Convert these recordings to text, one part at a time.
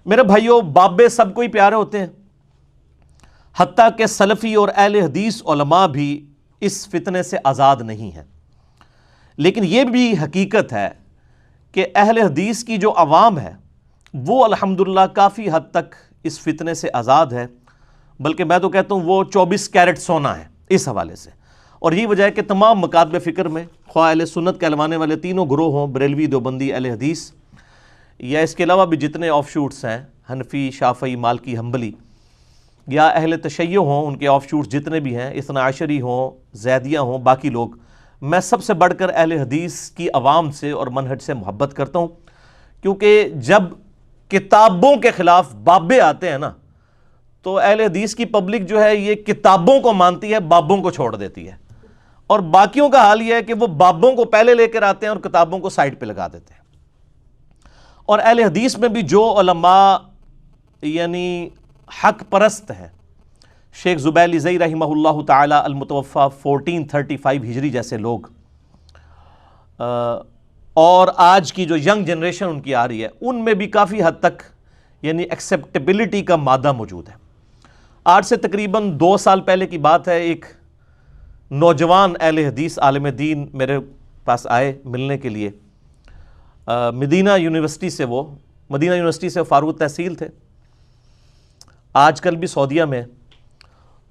میرے بھائیوں، بابے سب کو ہی پیارے ہوتے ہیں، حتیٰ کہ سلفی اور اہل حدیث علماء بھی اس فتنے سے آزاد نہیں ہیں۔ لیکن یہ بھی حقیقت ہے کہ اہل حدیث کی جو عوام ہے وہ الحمدللہ کافی حد تک اس فتنے سے آزاد ہے، بلکہ میں تو کہتا ہوں وہ 24 کیرٹ سونا ہے اس حوالے سے۔ اور یہی وجہ ہے کہ تمام مکاتب فکر میں، خواہ اہل سنت کہلوانے والے تینوں گروہ ہوں، بریلوی، دیوبندی، اہل حدیث، یا اس کے علاوہ بھی جتنے آف شوٹس ہیں، حنفی، شافعی، مالکی، حنبلی، یا اہل تشیع ہوں، ان کے آف شوٹس جتنے بھی ہیں، اثنا عشری ہوں، زیدیہ ہوں، باقی لوگ، میں سب سے بڑھ کر اہل حدیث کی عوام سے اور منہج سے محبت کرتا ہوں، کیونکہ جب کتابوں کے خلاف بابے آتے ہیں نا تو اہل حدیث کی پبلک جو ہے یہ کتابوں کو مانتی ہے، بابوں کو چھوڑ دیتی ہے، اور باقیوں کا حال یہ ہے کہ وہ بابوں کو پہلے لے کر آتے ہیں اور کتابوں کو سائڈ پہ لگا دیتے ہیں۔ اور اہل حدیث میں بھی جو علماء یعنی حق پرست ہیں، شیخ زبیل زئی رحمہ اللہ تعالی المتوفی 1435 ہجری جیسے لوگ، اور آج کی جو ینگ جنریشن ان کی آ رہی ہے، ان میں بھی کافی حد تک یعنی ایکسیپٹیبلٹی کا مادہ موجود ہے۔ آج سے تقریباً 2 سال پہلے کی بات ہے، ایک نوجوان اہل حدیث عالم دین میرے پاس آئے ملنے کے لیے، مدینہ یونیورسٹی سے فاروق تحصیل تھے، آج کل بھی سعودیہ میں،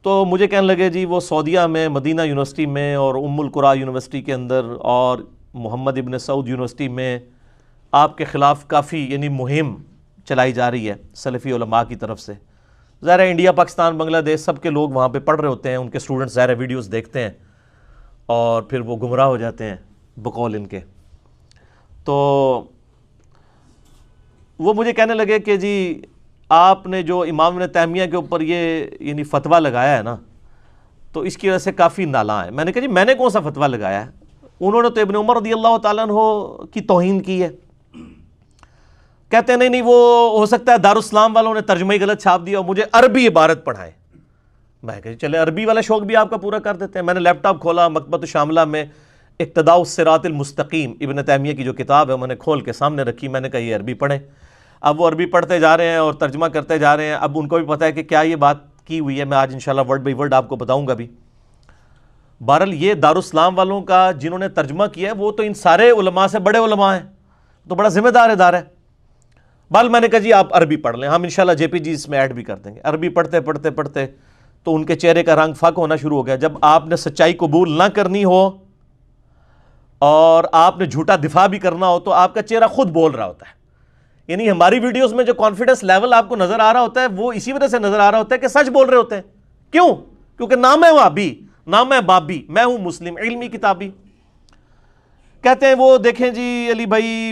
تو مجھے کہنے لگے جی وہ سعودیہ میں مدینہ یونیورسٹی میں اور ام القریٰ یونیورسٹی کے اندر اور محمد ابن سعود یونیورسٹی میں آپ کے خلاف کافی یعنی مہم چلائی جا رہی ہے سلفی علماء کی طرف سے۔ ظاہر ہے انڈیا، پاکستان، بنگلہ دیش سب کے لوگ وہاں پہ پڑھ رہے ہوتے ہیں، ان کے اسٹوڈنٹس ظاہر ویڈیوز دیکھتے ہیں اور پھر وہ گمراہ ہو جاتے ہیں بقول ان کے۔ تو وہ مجھے کہنے لگے کہ جی آپ نے جو امام ابن تیمیہ کے اوپر یہ یعنی فتویٰ لگایا ہے نا تو اس کی وجہ سے کافی نالاں ہے۔ میں نے کہا جی میں نے کون سا فتویٰ لگایا ہے؟ انہوں نے تو ابن عمر رضی اللہ تعالیٰ عنہ کی توہین کی ہے۔ کہتے ہیں نہیں وہ ہو سکتا ہے دارالاسلام والوں نے ترجمہ ہی غلط چھاپ دیا اور مجھے عربی عبارت پڑھائے۔ میں کہا چلے عربی والا شوق بھی آپ کا پورا کر دیتے ہیں۔ میں نے لیپ ٹاپ کھولا، مکتبۃ الشاملہ میں اقتداء الصراط المستقیم ابن تیمیہ کی جو کتاب ہے میں نے کھول کے سامنے رکھی، میں نے کہا یہ عربی پڑھیں۔ اب وہ عربی پڑھتے جا رہے ہیں اور ترجمہ کرتے جا رہے ہیں، اب ان کو بھی پتہ ہے کہ کیا یہ بات کی ہوئی ہے، میں آج انشاءاللہ ورڈ بائی ورڈ آپ کو بتاؤں گا بھی۔ بہرحال یہ دارالاسلام والوں کا جنہوں نے ترجمہ کیا ہے وہ تو ان سارے علماء سے بڑے علماء ہیں، تو بڑا ذمہ دار ادارہ ہے۔ بہرحال میں نے کہا جی آپ عربی پڑھ لیں، ہم انشاءاللہ جے پی جی اس میں ایڈ بھی کر دیں گے۔ عربی پڑھتے تو ان کے چہرے کا رنگ فاق ہونا شروع ہو گیا۔ جب آپ نے سچائی قبول نہ کرنی ہو اور آپ نے جھوٹا دفاع بھی کرنا ہو تو آپ کا چہرہ خود بول رہا ہوتا ہے۔ یعنی ہماری ویڈیوز میں جو کانفیڈنس لیول آپ کو نظر آ رہا ہوتا ہے وہ اسی وجہ سے نظر آ رہا ہوتا ہے کہ سچ بول رہے ہوتے ہیں۔ کیوں؟ کیونکہ نام ہے وہابی، نام ہے بابی، میں ہوں مسلم، علمی کتابی۔ کہتے ہیں وہ دیکھیں جی علی بھائی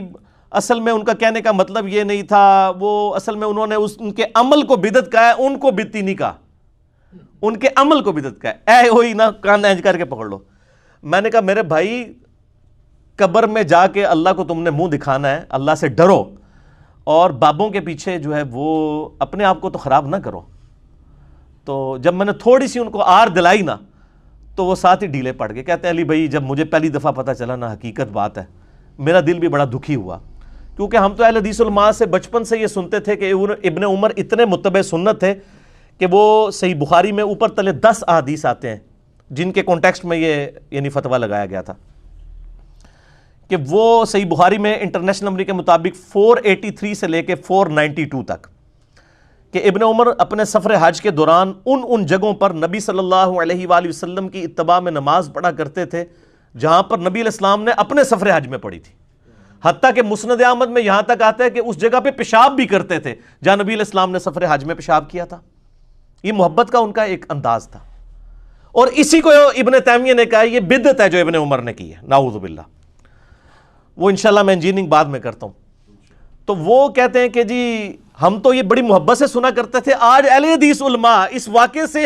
اصل میں ان کا کہنے کا مطلب یہ نہیں تھا، وہ اصل میں انہوں نے ان کے عمل کو بدعت کہا ہے، ان کو بدعتی نہیں کہا، ان کے عمل کو بدعت کہا ہے۔ اے ہوئی نا کان اینج کر کے پکڑ لو۔ میں نے کہا میرے بھائی قبر میں جا کے اللہ کو تم نے منہ دکھانا ہے، اللہ سے ڈرو اور بابوں کے پیچھے جو ہے وہ اپنے آپ کو تو خراب نہ کرو۔ تو جب میں نے تھوڑی سی ان کو آر دلائی نا تو وہ ساتھ ہی ڈھیلے پڑ گئے۔ کہتے ہیں علی بھائی جب مجھے پہلی دفعہ پتہ چلا نا حقیقت بات ہے، میرا دل بھی بڑا دکھی ہوا، کیونکہ ہم تو اہل حدیث علماء سے بچپن سے یہ سنتے تھے کہ ابن عمر اتنے متبع سنت تھے کہ وہ صحیح بخاری میں اوپر تلے 10 احادیث آتے ہیں جن کے کانٹیکسٹ میں یہ یعنی فتویٰ لگایا گیا تھا کہ وہ صحیح بخاری میں انٹرنیشنل نمبر کے مطابق 483 سے لے کے 492 تک کہ ابن عمر اپنے سفر حج کے دوران ان جگہوں پر نبی صلی اللہ علیہ وآلہ وسلم کی اتباع میں نماز پڑھا کرتے تھے جہاں پر نبی علیہ السلام نے اپنے سفر حج میں پڑھی تھی، حتیٰ کہ مسند احمد میں یہاں تک آتا ہے کہ اس جگہ پہ پیشاب بھی کرتے تھے جہاں نبی علیہ السلام نے سفر حج میں پیشاب کیا تھا۔ یہ محبت کا ان کا ایک انداز تھا، اور اسی کو ابن تیمیہ نے کہا یہ بدعت ہے جو ابن عمر نے کی ہے، نعوذ باللہ۔ وہ انشاءاللہ میں انجینئرنگ بعد میں کرتا ہوں۔ تو وہ کہتے ہیں کہ جی ہم تو یہ بڑی محبت سے سنا کرتے تھے، آج اہل حدیث علماء اس واقعے سے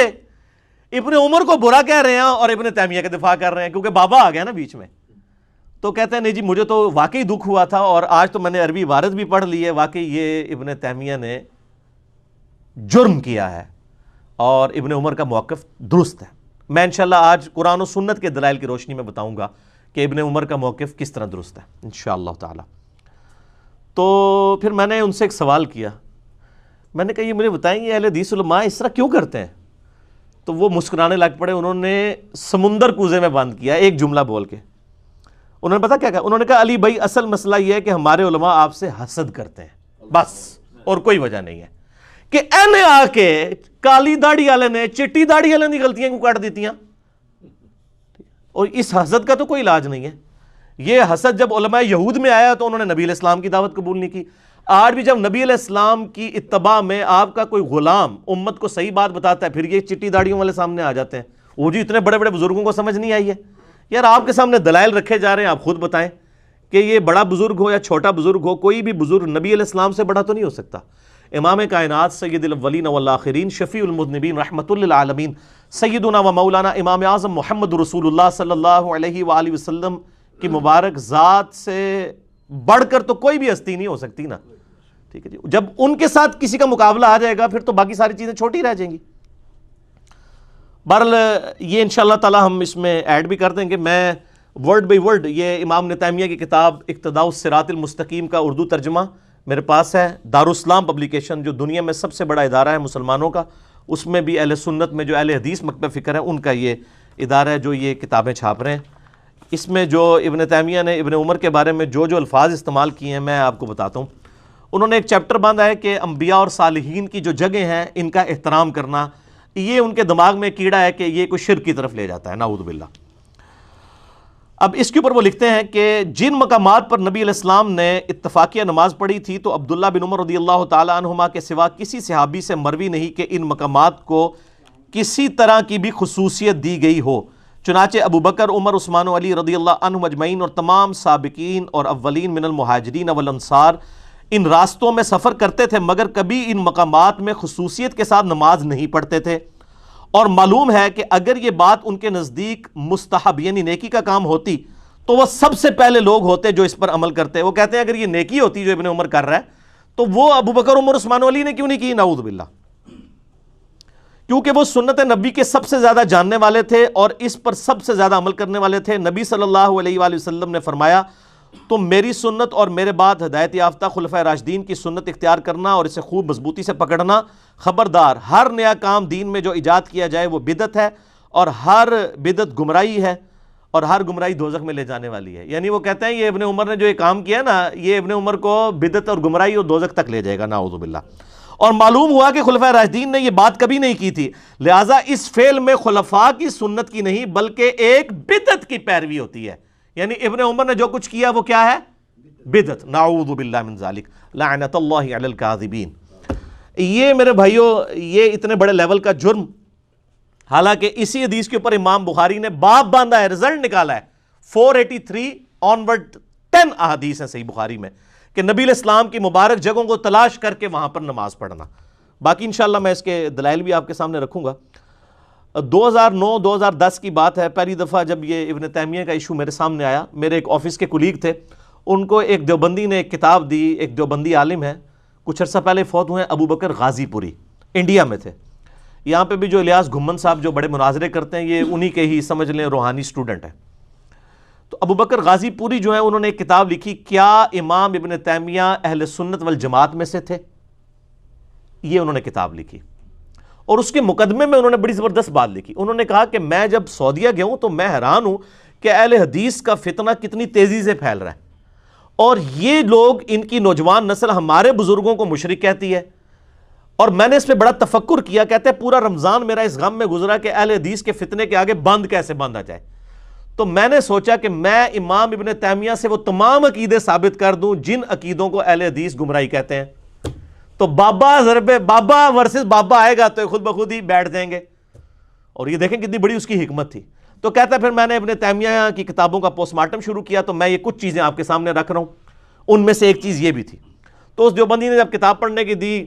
ابن عمر کو برا کہہ رہے ہیں اور ابن تیمیہ کا دفاع کر رہے ہیں کیونکہ بابا آ گیا نا بیچ میں۔ تو کہتے ہیں نہیں جی مجھے تو واقعی دکھ ہوا تھا، اور آج تو میں نے عربی عبارت بھی پڑھ لی ہے، واقعی یہ ابن تیمیہ نے جرم کیا ہے اور ابن عمر کا موقف درست ہے۔ میں انشاءاللہ آج قرآن و سنت کے دلائل کی روشنی میں بتاؤں گا کہ ابن عمر کا موقف کس طرح درست ہے انشاءاللہ تعالی۔ تو پھر میں نے ان سے ایک سوال کیا میں نے کہا یہ مجھے بتائیں یہ اہل حدیث علماء اس طرح کیوں کرتے ہیں؟ تو وہ مسکرانے لگ پڑے، انہوں نے سمندر کوزے میں بند کیا ایک جملہ بول کے. انہوں نے پتا کیا کہا؟ انہوں نے کہا علی بھائی اصل مسئلہ یہ ہے کہ ہمارے علماء آپ سے حسد کرتے ہیں بس، اور کوئی وجہ نہیں ہے. کہ اینے آ کے کالی داڑھی والے نے چٹی داڑھی والے کی غلطیاں کیوں کاٹ دیتی ہیں؟ اور اس حسد کا تو کوئی علاج نہیں ہے. یہ حسد جب علماء یہود میں آیا تو انہوں نے نبی علیہ السلام کی دعوت قبول نہیں کی. آج بھی جب نبی علیہ السلام کی اتباع میں آپ کا کوئی غلام امت کو صحیح بات بتاتا ہے، پھر یہ چٹی داڑیوں والے سامنے آ جاتے ہیں. وہ جی اتنے بڑے بڑے بزرگوں کو سمجھ نہیں آئی ہے. یار آپ کے سامنے دلائل رکھے جا رہے ہیں، آپ خود بتائیں کہ یہ بڑا بزرگ ہو یا چھوٹا بزرگ ہو، کوئی بھی بزرگ نبی علیہ السلام سے بڑا تو نہیں ہو سکتا. امام کائنات سید الاولین والآخرین شفیع المذنبین رحمۃ للعالمین سیدنا و مولانا امام اعظم محمد رسول اللہ صلی اللہ علیہ وآلہ وسلم کی مبارک ذات سے بڑھ کر تو کوئی بھی ہستی نہیں ہو سکتی نا. ٹھیک ہے جی، جب ان کے ساتھ کسی کا مقابلہ آ جائے گا پھر تو باقی ساری چیزیں چھوٹی رہ جائیں گی. بہرحال یہ انشاءاللہ تعالی ہم اس میں ایڈ بھی کر دیں گے. میں ورڈ بائی ورڈ یہ امام ابن تیمیہ کی کتاب اقتداء الصراط المستقیم کا اردو ترجمہ میرے پاس ہے. دارالاسلام پبلیکیشن جو دنیا میں سب سے بڑا ادارہ ہے مسلمانوں کا، اس میں بھی اہل سنت میں جو اہل حدیث مکتب فکر ہے ان کا یہ ادارہ ہے جو یہ کتابیں چھاپ رہے ہیں. اس میں جو ابن تیمیہ نے ابن عمر کے بارے میں جو الفاظ استعمال کیے ہیں میں آپ کو بتاتا ہوں. انہوں نے ایک چیپٹر باندھا ہے کہ انبیاء اور صالحین کی جو جگہیں ہیں ان کا احترام کرنا. یہ ان کے دماغ میں کیڑا ہے کہ یہ کوئی شرک کی طرف لے جاتا ہے، نعوذ باللہ. اب اس کے اوپر وہ لکھتے ہیں کہ جن مقامات پر نبی علیہ السلام نے اتفاقیہ نماز پڑھی تھی تو عبداللہ بن عمر رضی اللہ تعالی عنہما کے سوا کسی صحابی سے مروی نہیں کہ ان مقامات کو کسی طرح کی بھی خصوصیت دی گئی ہو. چنانچہ ابو بکر، عمر، عثمان و علی رضی اللہ عنہم اجمعین اور تمام سابقین اور اولین من المہاجرین والانصار ان راستوں میں سفر کرتے تھے مگر کبھی ان مقامات میں خصوصیت کے ساتھ نماز نہیں پڑھتے تھے. اور معلوم ہے کہ اگر یہ بات ان کے نزدیک مستحب یعنی نیکی کا کام ہوتی تو وہ سب سے پہلے لوگ ہوتے جو اس پر عمل کرتے. وہ کہتے ہیں اگر یہ نیکی ہوتی جو ابن عمر کر رہا ہے تو وہ ابو بکر، عمر، عثمان و علی نے کیوں نہیں کی؟ نعوذ باللہ. کیونکہ وہ سنت نبی کے سب سے زیادہ جاننے والے تھے اور اس پر سب سے زیادہ عمل کرنے والے تھے. نبی صلی اللہ علیہ وآلہ وسلم نے فرمایا تم میری سنت اور میرے بعد ہدایت یافتہ خلفۂ راشدین کی سنت اختیار کرنا اور اسے خوب مضبوطی سے پکڑنا. خبردار، ہر نیا کام دین میں جو ایجاد کیا جائے وہ بدعت ہے اور ہر بدعت گمراہی ہے اور ہر گمراہی دوزخ میں لے جانے والی ہے. یعنی وہ کہتے ہیں یہ ابن عمر نے جو یہ کام کیا نا، یہ ابن عمر کو بدعت اور گمراہی اور دوزخ تک لے جائے گا، نعوذ باللہ. اور معلوم ہوا کہ خلفۂ راشدین نے یہ بات کبھی نہیں کی تھی، لہٰذا اس فعل میں خلفاء کی سنت کی نہیں بلکہ ایک بدعت کی پیروی ہوتی ہے. یعنی ابن عمر نے جو کچھ کیا وہ کیا ہے؟ بدعت. نعوذ باللہ من ذالک، لعنت اللہ علی الکاذبین. یہ میرے بھائیوں یہ اتنے بڑے لیول کا جرم، حالانکہ اسی حدیث کے اوپر امام بخاری نے باب باندھا ہے، رزلٹ نکالا ہے 483 آنورڈ 10 احادیث ہیں صحیح بخاری میں کہ نبی علیہ السلام کی مبارک جگہوں کو تلاش کر کے وہاں پر نماز پڑھنا. باقی انشاءاللہ میں اس کے دلائل بھی آپ کے سامنے رکھوں گا. 2009-2010 کی بات ہے، پہلی دفعہ جب یہ ابن تیمیہ کا ایشو میرے سامنے آیا. میرے ایک آفس کے کولیگ تھے، ان کو ایک دیوبندی نے ایک کتاب دی. ایک دیوبندی عالم ہے، کچھ عرصہ پہلے فوت ہوئے ہیں، ابو بکر غازی پوری، انڈیا میں تھے. یہاں پہ بھی جو الیاس گھمن صاحب جو بڑے مناظرے کرتے ہیں یہ انہی کے ہی سمجھ لیں روحانی سٹوڈنٹ ہیں. تو ابو بکر غازی پوری جو ہیں انہوں نے ایک کتاب لکھی، کیا امام ابن تیمیہ اہل سنت والجماعت میں سے تھے؟ یہ انہوں نے کتاب لکھی اور اس کے مقدمے میں انہوں نے بڑی زبردست بات لکھی. انہوں نے کہا کہ میں جب سعودیہ گیا ہوں تو میں حیران ہوں کہ اہل حدیث کا فتنہ کتنی تیزی سے پھیل رہا ہے اور یہ لوگ ان کی نوجوان نسل ہمارے بزرگوں کو مشرک کہتی ہے. اور میں نے اس پہ بڑا تفکر کیا. کہتے ہیں پورا رمضان میرا اس غم میں گزرا کہ اہل حدیث کے فتنے کے آگے بند کیسے باندھا جائے. تو میں نے سوچا کہ میں امام ابن تیمیہ سے وہ تمام عقیدے ثابت کر دوں جن عقیدوں کو اہل حدیث گمراہی کہتے ہیں. تو بابا ضرب بابا ورسز بابا آئے گا تو خود بخود ہی بیٹھ جائیں گے. اور یہ دیکھیں کتنی بڑی اس کی حکمت تھی. تو کہتا ہے پھر میں نے ابن تیمیہ کی کتابوں کا پوسٹ مارٹم شروع کیا. تو میں یہ کچھ چیزیں آپ کے سامنے رکھ رہا ہوں. ان میں سے ایک چیز یہ بھی تھی. تو اس دیوبندی نے جب کتاب پڑھنے کی دی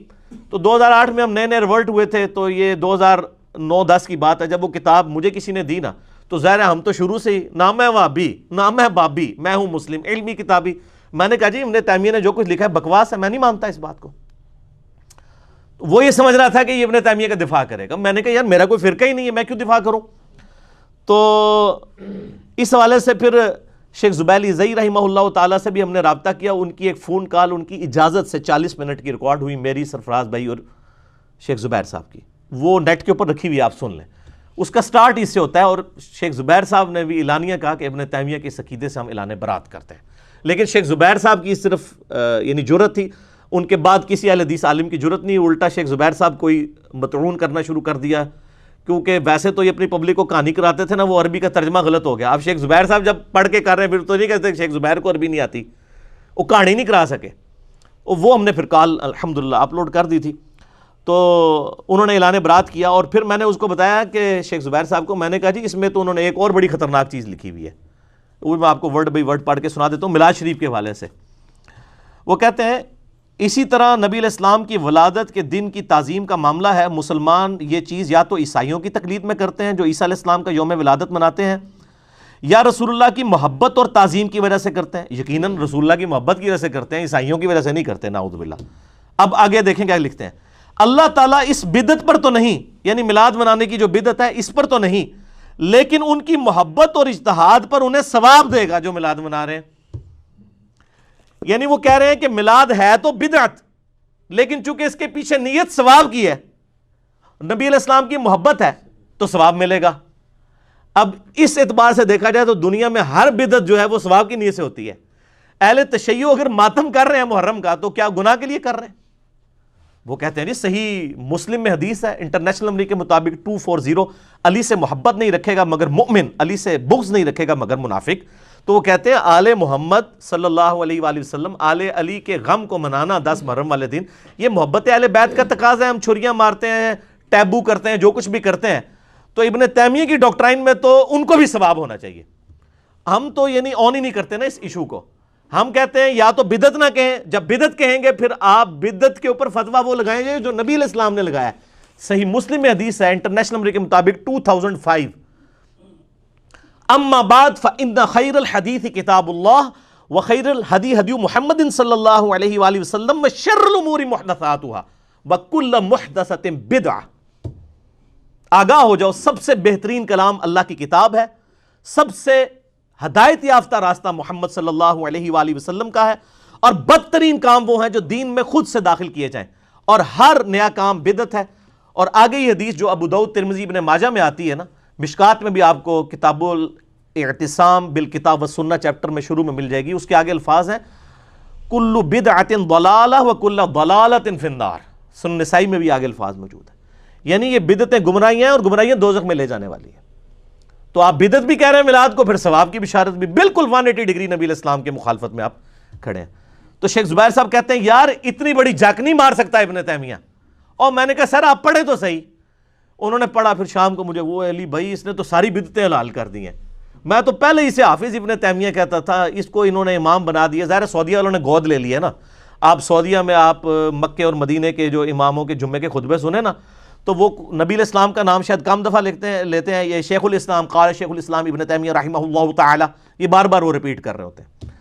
تو 2008 میں ہم نئے نئے ریورٹ ہوئے تھے. تو یہ 2009-10 کی بات ہے. جب وہ کتاب مجھے کسی نے دی نا تو ظاہر ہے ہم تو شروع سے ہی نہ میں وہابی نہ میں بابی، میں ہوں مسلم، علمی کتابی. میں نے کہا جی ابن تیمیہ نے جو کچھ لکھا ہے بکواس ہے، میں نہیں مانتا اس بات کو. وہ یہ سمجھ رہا تھا کہ یہ ابن تیمیہ کا دفاع کرے گا. میں نے کہا یار میرا کوئی فرقہ ہی نہیں ہے، میں کیوں دفاع کروں. تو اس حوالے سے پھر شیخ زبیل زئی رحمہ اللہ تعالیٰ سے بھی ہم نے رابطہ کیا، ان کی ایک فون کال ان کی اجازت سے 40 منٹ کی ریکارڈ ہوئی، میری، سرفراز بھائی اور شیخ زبیر صاحب کی، وہ نیٹ کے اوپر رکھی ہوئی، آپ سن لیں۔ اس کا سٹارٹ اس سے ہوتا ہے، اور شیخ زبیر صاحب نے بھی اعلانیہ کہا کہ ابن تیمیہ کے اس عقیدے سے ہم اعلان برات کرتے ہیں، لیکن شیخ زبیر صاحب کی صرف یعنی جرت تھی، ان کے بعد کسی اہل حدیث عالم کی جرت نہیں، الٹا شیخ زبیر صاحب کوئی مطعون کرنا شروع کر دیا، کیونکہ ویسے تو یہ اپنی پبلک کو کہانی کراتے تھے نا، وہ عربی کا ترجمہ غلط ہو گیا۔ اب شیخ زبیر صاحب جب پڑھ کے کر رہے ہیں پھر تو نہیں کہتے شیخ زبیر کو عربی نہیں آتی، وہ کہانی نہیں کرا سکے، وہ ہم نے پھر کال الحمدللہ اپلوڈ کر دی تھی۔ تو انہوں نے اعلان برات کیا، اور پھر میں نے اس کو بتایا کہ شیخ زبیر صاحب کو، میں نے کہا جی اس میں تو انہوں نے ایک اور بڑی خطرناک چیز لکھی ہوئی ہے، وہ میں آپ کو ورڈ بائی ورڈ پڑھ کے سنا دیتا ہوں میلاد شریف کے حوالے سے۔ وہ کہتے ہیں اسی طرح نبی علیہ السلام کی ولادت کے دن کی تعظیم کا معاملہ ہے، مسلمان یہ چیز یا تو عیسائیوں کی تقلید میں کرتے ہیں جو عیسیٰ علیہ السلام کا یوم ولادت مناتے ہیں، یا رسول اللہ کی محبت اور تعظیم کی وجہ سے کرتے ہیں، یقیناً رسول اللہ کی محبت کی وجہ سے کرتے ہیں، عیسائیوں کی وجہ سے نہیں کرتے، نعوذ باللہ۔ اب آگے دیکھیں کیا لکھتے ہیں، اللہ تعالیٰ اس بدعت پر تو نہیں، یعنی میلاد منانے کی جو بدعت ہے اس پر تو نہیں، لیکن ان کی محبت اور اجتہاد پر انہیں ثواب دے گا جو میلاد منا رہے ہیں۔ یعنی وہ کہہ رہے ہیں کہ میلاد ہے تو بدعت، لیکن چونکہ اس کے پیچھے نیت ثواب کی ہے، نبی علیہ السلام کی محبت ہے تو ثواب ملے گا۔ اب اس اعتبار سے دیکھا جائے تو دنیا میں ہر بدعت جو ہے وہ ثواب کی نیت سے ہوتی ہے۔ اہل تشیع اگر ماتم کر رہے ہیں محرم کا تو کیا گناہ کے لیے کر رہے ہیں؟ وہ کہتے ہیں جی صحیح مسلم میں حدیث ہے، انٹرنیشنل نمبر کے مطابق 240، علی سے محبت نہیں رکھے گا مگر مؤمن، علی سے بغض نہیں رکھے گا مگر منافق۔ تو وہ کہتے ہیں آل محمد صلی اللہ علیہ وآلہ وسلم، آل علی کے غم کو منانا 10 محرم والے دن، یہ محبت اہل بیت کا تقاضا ہے۔ ہم چھریاں مارتے ہیں، ٹیبو کرتے ہیں، جو کچھ بھی کرتے ہیں، تو ابن تیمیہ کی ڈاکٹرائن میں تو ان کو بھی ثواب ہونا چاہیے۔ ہم تو یعنی آن ہی نہیں کرتے نا اس ایشو کو، ہم کہتے ہیں یا تو بدعت نہ کہیں، جب بدعت کہیں گے پھر آپ بدعت کے اوپر فتویٰ وہ لگائیں گے جو نبی علیہ السلام نے لگایا ہے۔ صحیح مسلم میں حدیث ہے انٹرنیشنل نمبر کے مطابق 2005، اما بعد فإن خیر الحدیث کتاب اللہ وخیر الہدی ہدی محمد صلی اللہ علیہ وآلہ وسلم وشر الامور محدثاتها وکل محدثۃ بدعہ۔ آگاہ ہو جاؤ، سب سے بہترین کلام اللہ کی کتاب ہے، سب سے ہدایت یافتہ راستہ محمد صلی اللہ علیہ وآلہ وسلم کا ہے، اور بدترین کام وہ ہیں جو دین میں خود سے داخل کیے جائیں، اور ہر نیا کام بدعت ہے۔ اور آگے یہ حدیث جو ابو داؤد ترمذی ابن ماجہ میں آتی ہے نا، مشکات میں بھی آپ کو کتاب الاعتصام بالکتاب والسنہ چیپٹر میں شروع میں مل جائے گی، اس کے آگے الفاظ ہیں کل بدعۃ ضلالہ وکل ضلالۃ فی النار۔ سنن نسائی میں بھی آگے الفاظ موجود ہیں، یعنی یہ بدعتیں گمراہیاں ہیں، اور گمراہیاں دوزخ میں لے جانے والی ہیں۔ تو آپ بدعت بھی کہہ رہے ہیں میلاد کو، پھر ثواب کی بشارت بھی، بالکل 180 ڈگری نبی علیہ السلام کے مخالفت میں آپ کھڑے ہیں۔ تو شیخ زبیر صاحب کہتے ہیں یار اتنی بڑی جھک نہیں مار سکتا ابن تیمیہ، اور میں نے کہا سر آپ پڑھے تو صحیح۔ انہوں نے پڑھا، پھر شام کو مجھے وہ علی بھائی اس نے تو ساری بدعتیں حلال کر دی ہیں، میں تو پہلے ہی سے حافظ ابن تیمیہ کہتا تھا، اس کو انہوں نے امام بنا دیا۔ ظاہر سعودیہ والوں نے گود لے لیا نا، آپ سعودیہ میں آپ مکے اور مدینے کے جو اماموں کے جمعے کے خطبے سنے نا، تو وہ نبی علیہ السلام کا نام شاید کم دفعہ لیتے ہیں، یہ شیخ الاسلام قال شیخ الاسلام ابن تیمیہ رحمہ اللہ تعالی، یہ بار بار وہ ریپیٹ کر رہے ہوتے ہیں۔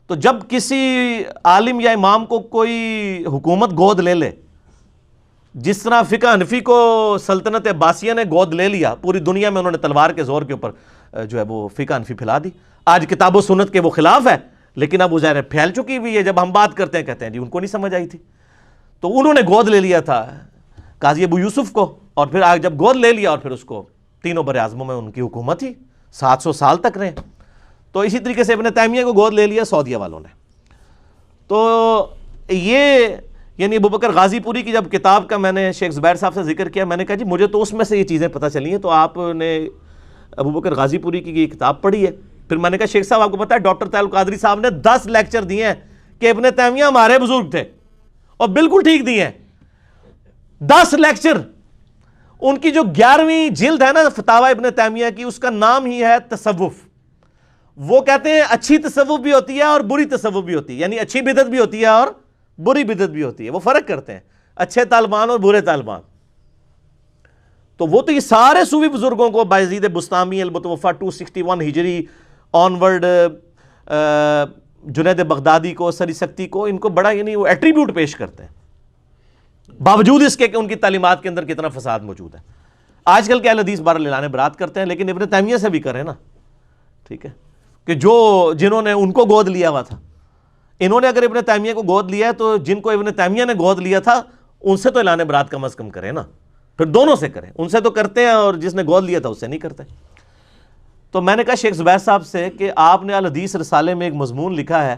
تو جب کسی عالم یا امام کو کوئی حکومت گود لے لے، جس طرح فقہ حنفی کو سلطنت عباسیہ نے گود لے لیا، پوری دنیا میں انہوں نے تلوار کے زور کے اوپر جو ہے وہ فقہ حنفی پھیلا دی، آج کتاب و سنت کے وہ خلاف ہے، لیکن اب وہ ظاہر پھیل چکی ہوئی ہے، جب ہم بات کرتے ہیں کہتے ہیں جی ان کو نہیں سمجھ آئی تھی، تو انہوں نے گود لے لیا تھا قاضی ابو یوسف کو، اور پھر آج جب گود لے لیا اور پھر اس کو تینوں بر اعظموں میں ان کی حکومت تھی، 700 سال تک رہے۔ تو اسی طریقے سے ابن تیمیہ کو گود لے لیا سعودیہ والوں نے۔ تو یہ یعنی ابو بکر غازی پوری کی جب کتاب کا میں نے شیخ زبیر صاحب سے ذکر کیا، میں نے کہا جی مجھے تو اس میں سے یہ چیزیں پتہ چلی ہیں، تو آپ نے ابو بکر غازی پوری کی یہ کتاب پڑھی ہے؟ پھر میں نے کہا شیخ صاحب آپ کو پتہ ہے ڈاکٹر طاہر القادری صاحب نے 10 لیکچر دیے ہیں کہ ابن تیمیہ ہمارے بزرگ تھے، اور بالکل ٹھیک دیے ہیں، 10 لیکچر۔ ان کی جو 11ویں جلد ہے نا فتاوی ابن تیمیہ کی، اس کا نام ہی ہے تصوف۔ وہ کہتے ہیں اچھی تصوف بھی ہوتی ہے اور بری تصوف بھی ہوتی ہے، یعنی اچھی بدعت بھی ہوتی ہے اور بری بدعت بھی ہوتی ہے، وہ فرق کرتے ہیں اچھے طالبان اور برے طالبان۔ تو وہ تو یہ سارے صوفی بزرگوں کو بایزید بستامی المتوفا 261 ہجری آنورڈ، جنید بغدادی کو، سری سکتی کو، ان کو بڑا یعنی وہ ایٹریبیوٹ پیش کرتے ہیں، باوجود اس کے کہ ان کی تعلیمات کے اندر کتنا فساد موجود ہے۔ آج کل کے اہل حدیث بہرحال اعلان برات کرتے ہیں، لیکن ابن تیمیہ سے بھی کریں نا، ٹھیک ہے، کہ جنہوں نے ان کو گود لیا ہوا تھا، انہوں نے اگر ابن تیمیہ کو گود لیا ہے تو جن کو ابن تیمیہ نے گود لیا تھا ان سے تو اعلان برات کم از کم کریں نا، پھر دونوں سے کریں، ان سے تو کرتے ہیں اور جس نے گود لیا تھا اس سے نہیں کرتے۔ تو میں نے کہا شیخ زبیر صاحب سے کہ آپ نے الحدیث رسالے میں ایک مضمون لکھا ہے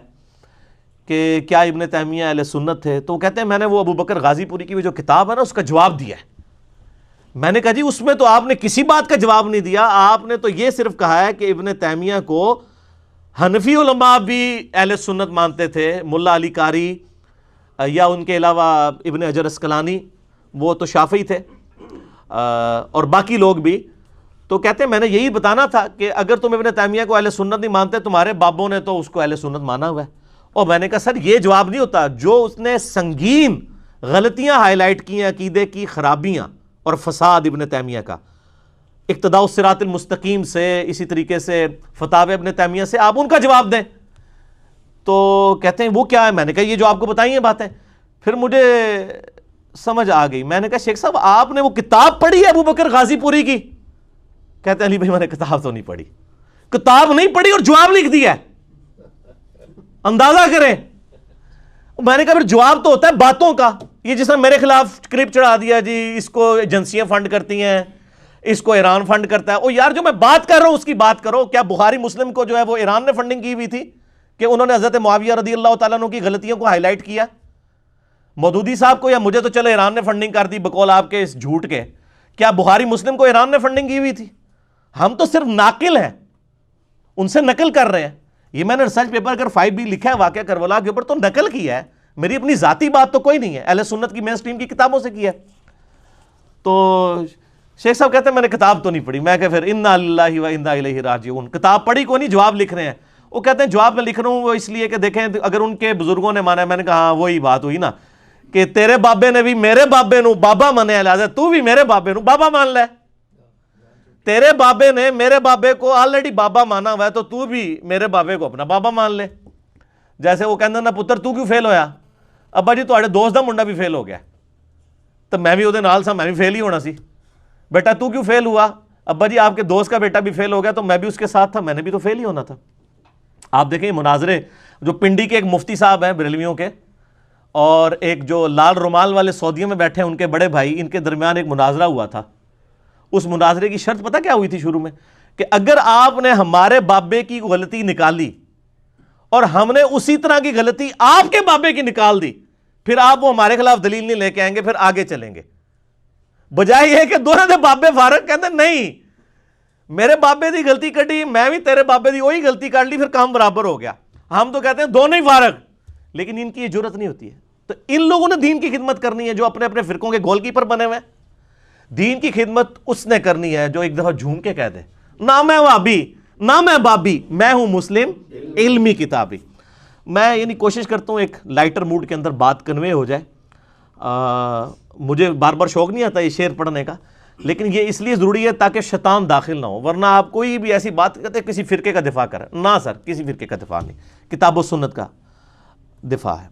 کہ کیا ابن تیمیہ اہل سنت تھے، تو وہ کہتے ہیں میں نے وہ ابو بکر غازی پوری کی جو کتاب ہے نا اس کا جواب دیا ہے۔ میں نے کہا جی اس میں تو آپ نے کسی بات کا جواب نہیں دیا، آپ نے تو یہ صرف کہا ہے کہ ابن تیمیہ کو حنفی علماء بھی اہل سنت مانتے تھے، ملا علی قاری یا ان کے علاوہ ابن حجر اسقلانی، وہ تو شافعی تھے، اور باقی لوگ بھی۔ تو کہتے ہیں میں نے یہی بتانا تھا کہ اگر تم ابن تیمیہ کو اہل سنت نہیں مانتے، تمہارے بابوں نے تو اس کو اہل سنت مانا ہوا ہے۔ اور میں نے کہا سر یہ جواب نہیں ہوتا، جو اس نے سنگین غلطیاں ہائی لائٹ کی ہیں، عقیدے کی خرابیاں اور فساد ابن تیمیہ کا، اقتداء الصراط المستقیم سے، اسی طریقے سے فتاوی ابن تیمیہ سے، آپ ان کا جواب دیں۔ تو کہتے ہیں وہ کیا ہے؟ میں نے کہا یہ جو آپ کو بتائی ہیں باتیں۔ پھر مجھے سمجھ آ گئی، میں نے کہا شیخ صاحب آپ نے وہ کتاب پڑھی ہے ابو بکر غازی پوری کی؟ کہتے ہیں علی بھائی میں نے کتاب تو نہیں پڑھی۔ کتاب نہیں پڑھی اور جواب لکھ دیا ہے، اندازہ کریں۔ میں نے کہا پھر جواب تو ہوتا ہے باتوں کا، یہ جس نے میرے خلاف کلپ چڑھا دیا جی اس کو ایجنسیاں فنڈ کرتی ہیں، اس کو ایران فنڈ کرتا ہے۔ او یار جو میں بات کر رہا ہوں اس کی بات کرو۔ کیا بخاری مسلم کو جو ہے وہ ایران نے فنڈنگ کی ہوئی تھی کہ انہوں نے حضرت معاویہ رضی اللہ تعالیٰ عنہ کی غلطیوں کو ہائی لائٹ کیا؟ مودودی صاحب کو یا مجھے تو چلو ایران نے فنڈنگ کر دی بقول آپ کے اس جھوٹ کے، کیا بخاری مسلم کو ایران نے فنڈنگ کی ہوئی تھی؟ ہم تو صرف ناقل ہیں، ان سے نقل کر رہے ہیں۔ یہ میں نے ریسرچ پیپر اگر 5B لکھا ہے واقعہ کربلا کے اوپر تو نقل کیا ہے، میری اپنی ذاتی بات تو کوئی نہیں ہے، اہل سنت کی مین سٹریم کی کتابوں سے کیا ہے۔ تو شیخ صاحب کہتے ہیں میں نے کتاب تو نہیں پڑھی۔ میں کہ پھر انا للہ و انا الیہ راجعون، کتاب پڑھی کو نہیں، جواب لکھ رہے ہیں۔ وہ کہتے ہیں جواب میں لکھ رہا ہوں وہ اس لیے کہ دیکھیں اگر ان کے بزرگوں نے مانا ہے۔ میں نے کہا ہاں وہی بات ہوئی نا کہ تیرے بابے نے بھی میرے بابے نو بابا مانے، لہٰذا تو بھی میرے بابے نو بابا مان لے۔ تیرے بابے نے میرے بابے کو آلریڈی بابا مانا ہوا ہے تو بھی میرے بابے کو اپنا بابا مان لے۔ جیسے وہ کہتے ہیں نا پتر تو کیوں فیل ہویا؟ ابا جی تہاڈے دوست دا منڈا بھی فیل ہو گیا تو میں بھی وہ نال سا، میں بھی فیل ہی ہونا سی۔ بیٹا تو کیوں فیل ہوا؟ ابا جی آپ کے دوست کا بیٹا بھی فیل ہو گیا تو میں بھی اس کے ساتھ تھا، میں نے بھی تو فیل ہی ہونا تھا۔ آپ دیکھیں مناظرے جو پنڈی کے ایک مفتی صاحب ہیں بریلویوں کے، اور ایک جو لال رومال والے سعودیوں میں بیٹھے ہیں ان کے بڑے بھائی، ان کے درمیان ایک مناظرہ ہوا تھا۔ اس مناظرے کی شرط پتہ کیا ہوئی تھی شروع میں؟ کہ اگر آپ نے ہمارے بابے کی غلطی نکالی اور ہم نے اسی طرح کی غلطی آپ کے بابے کی نکال دی، پھر آپ وہ ہمارے خلاف دلیل نہیں لے کے آئیں گے، پھر آگے چلیں گے۔ بجائے یہ کہ دونوں دے بابے فارغ، کہتے نہیں میرے بابے دی غلطی کٹی، میں بھی تیرے بابے دی وہی غلطی کر لی، پھر کام برابر ہو گیا۔ ہم تو کہتے ہیں دونوں ہی فارغ، لیکن ان کی یہ جرت نہیں ہوتی ہے۔ تو ان لوگوں نے دین کی خدمت کرنی ہے جو اپنے اپنے فرقوں کے گول کیپر بنے ہوئے ہیں۔ دین کی خدمت اس نے کرنی ہے جو ایک دفعہ جھوم کے کہہ دے نہ میں وہابی نہ میں بابی، میں ہوں مسلم علمی کتابی۔ میں یعنی کوشش کرتا ہوں ایک لائٹر موڈ کے اندر بات کنوے ہو جائے۔ مجھے بار بار شوق نہیں آتا یہ شعر پڑھنے کا، لیکن یہ اس لیے ضروری ہے تاکہ شیطان داخل نہ ہو، ورنہ آپ کوئی بھی ایسی بات کرتے کسی فرقے کا دفاع کریں، نہ سر کسی فرقے کا دفاع نہیں، کتاب و سنت کا دفاع ہے۔